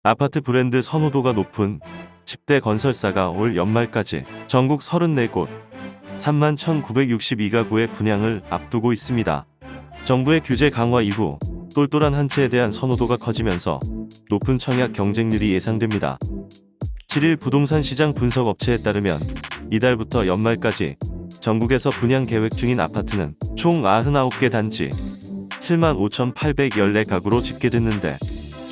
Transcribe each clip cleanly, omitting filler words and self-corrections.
아파트 브랜드 선호도가 높은 10대 건설사가 올 연말까지 전국 34곳 31,962가구의 분양을 앞두고 있습니다. 정부의 규제 강화 이후 똘똘한 한 채에 대한 선호도가 커지면서 높은 청약 경쟁률이 예상됩니다. 7일 부동산 시장 분석 업체에 따르면 이달부터 연말까지 전국에서 분양 계획 중인 아파트는 총 99개 단지 75,814가구로 집계됐는데,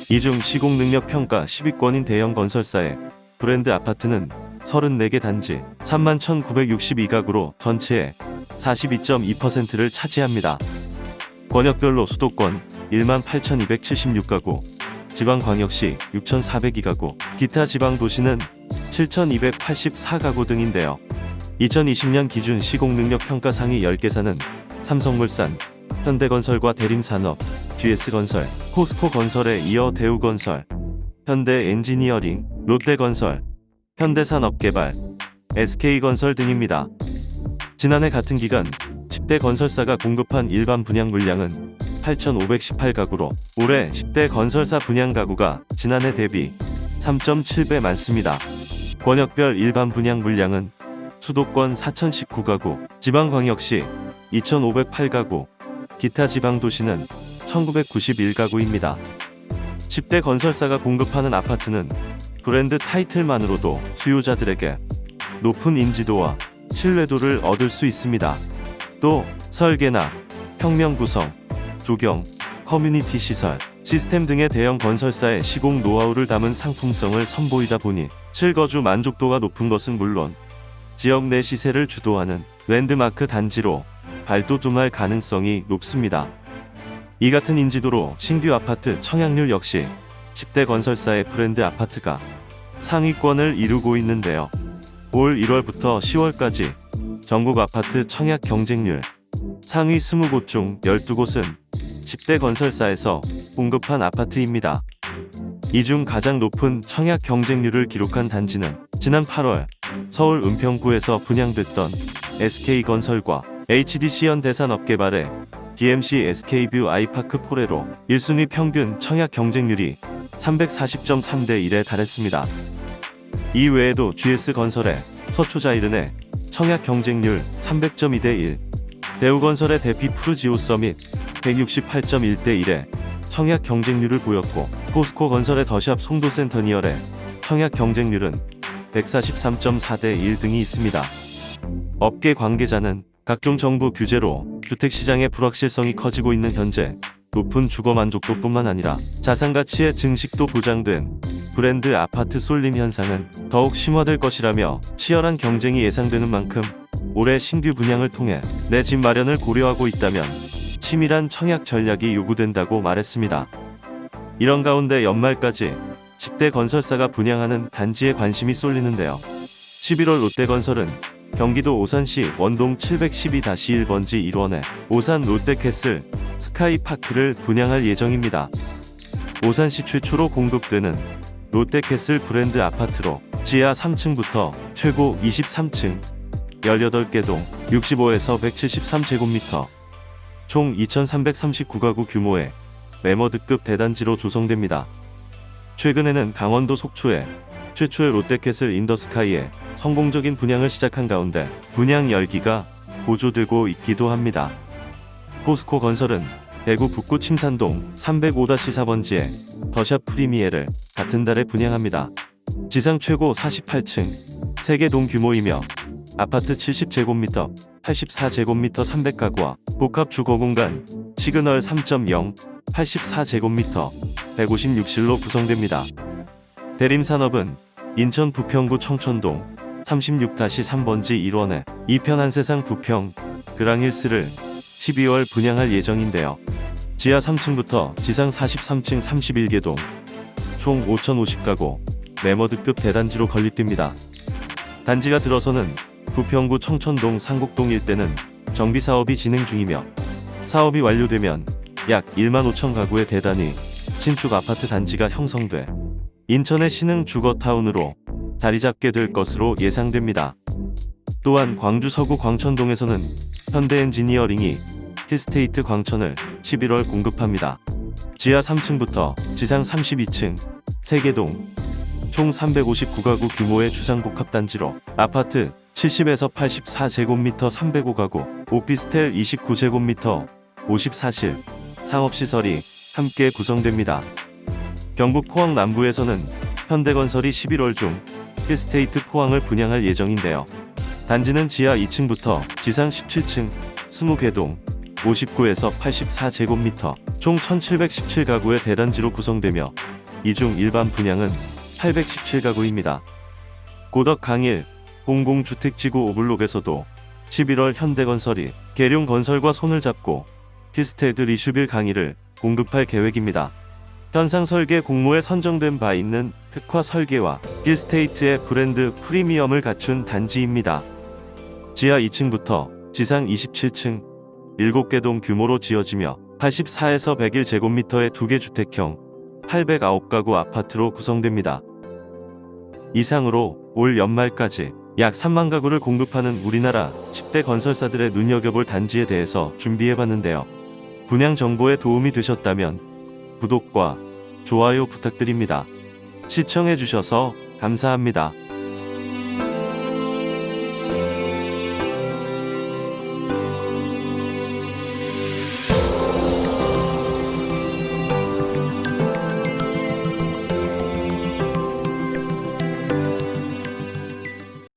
이 중 시공능력 평가 10위권인 대형 건설사의 브랜드 아파트는 34개 단지 31,962가구로 전체의 42.2%를 차지합니다. 권역별로 수도권 18,276가구, 지방광역시 6,402가구, 기타 지방도시는 7,284가구 등인데요. 2020년 기준 시공능력 평가 상위 10개사는 삼성물산, 현대건설과 대림산업, GS건설, 포스코건설에 이어 대우건설, 현대엔지니어링, 롯데건설, 현대산업개발, SK건설 등입니다. 지난해 같은 기간 10대 건설사가 공급한 일반 분양 물량은 8,518가구로 올해 10대 건설사 분양 가구가 지난해 대비 3.7배 많습니다. 권역별 일반 분양 물량은 수도권 4,019가구, 지방광역시 2,508가구, 기타 지방도시는 1,991가구입니다. 10대 건설사가 공급하는 아파트는 브랜드 타이틀만으로도 수요자들에게 높은 인지도와 신뢰도를 얻을 수 있습니다. 또 설계나 평면 구성, 조경, 커뮤니티 시설, 시스템 등의 대형 건설사의 시공 노하우를 담은 상품성을 선보이다 보니 실거주 만족도가 높은 것은 물론 지역 내 시세를 주도하는 랜드마크 단지로 발돋움할 가능성이 높습니다. 이 같은 인지도로 신규 아파트 청약률 역시 10대 건설사의 브랜드 아파트가 상위권을 이루고 있는데요. 올 1월부터 10월까지 전국 아파트 청약 경쟁률 상위 20곳 중 12곳은 10대 건설사에서 공급한 아파트입니다. 이 중 가장 높은 청약 경쟁률을 기록한 단지는 지난 8월 서울 은평구에서 분양됐던 SK건설과 HDC 현대산업개발의 DMC SK뷰 아이파크 포레로 1순위 평균 청약 경쟁률이 340.3대 1에 달했습니다. 이 외에도 GS건설의 서초자이른의 청약 경쟁률 300.2대 1, 대우건설의 대피 푸르지오 서밋 168.1대 1의 청약 경쟁률을 보였고, 포스코건설의 더샵 송도센터니얼의 청약 경쟁률은 143.4대 1 등이 있습니다. 업계 관계자는 각종 정부 규제로 주택시장의 불확실성이 커지고 있는 현재 높은 주거 만족도뿐만 아니라 자산가치의 증식도 보장된 브랜드 아파트 쏠림 현상은 더욱 심화될 것이라며 치열한 경쟁이 예상되는 만큼 올해 신규 분양을 통해 내 집 마련을 고려하고 있다면 치밀한 청약 전략이 요구된다고 말했습니다. 이런 가운데 연말까지 10대 건설사가 분양하는 단지에 관심이 쏠리는데요. 11월 롯데건설은 경기도 오산시 원동 712-1번지 1원에 오산 롯데캐슬 스카이파크를 분양할 예정입니다. 오산시 최초로 공급되는 롯데캐슬 브랜드 아파트로 지하 3층부터 최고 23층, 18개 동, 65에서 173제곱미터, 총 2,339가구 규모의 매머드급 대단지로 조성됩니다. 최근에는 강원도 속초에 최초의 롯데캐슬 인더스카이에 성공적인 분양을 시작한 가운데 분양 열기가 고조되고 있기도 합니다. 포스코건설은 대구 북구 침산동 305-4번지에 더샵 프리미에를 같은 달에 분양합니다. 지상 최고 48층, 3개 동 규모이며 아파트 70제곱미터, 84제곱미터 300가구와 복합 주거공간, 시그널 3.0, 84제곱미터, 156실로 구성됩니다. 대림산업은 인천 부평구 청천동 36-3번지 1원에 2편 한세상 부평 그랑힐스를 12월 분양할 예정인데요. 지하 3층부터 지상 43층 31개 동, 총 5,050가구 매머드급 대단지로 건립됩니다. 단지가 들어서는 부평구 청천동 상곡동 일대는 정비사업이 진행 중이며, 사업이 완료되면 약 15,000가구의 대단위 신축 아파트 단지가 형성돼 인천의 신흥 주거타운으로 자리잡게 될 것으로 예상됩니다. 또한 광주 서구 광천동에서는 현대엔지니어링이 힐스테이트 광천을 11월 공급합니다. 지하 3층부터 지상 32층, 세계동 총 359가구 규모의 주상복합단지로 아파트 70에서 84제곱미터 305가구, 오피스텔 29제곱미터 54실, 상업시설이 함께 구성됩니다. 경북 포항 남부에서는 현대건설이 11월 중 힐스테이트 포항을 분양할 예정인데요. 단지는 지하 2층부터 지상 17층 20개동 59에서 84제곱미터 총 1717가구의 대단지로 구성되며 이 중 일반 분양은 817가구입니다. 고덕 강일 공공주택지구 오블록에서도 11월 현대건설이 계룡건설과 손을 잡고 힐스테이트 리슈빌 강의를 공급할 계획입니다. 현상 설계 공모에 선정된 바 있는 특화 설계와 힐스테이트의 브랜드 프리미엄을 갖춘 단지입니다. 지하 2층부터 지상 27층 7개 동 규모로 지어지며 84에서 101제곱미터의 2개 주택형 809가구 아파트로 구성됩니다. 이상으로 올 연말까지 약 3만 가구를 공급하는 우리나라 10대 건설사들의 눈여겨볼 단지에 대해서 준비해봤는데요. 분양 정보에 도움이 되셨다면 구독과 좋아요 부탁드립니다. 시청해주셔서 감사합니다.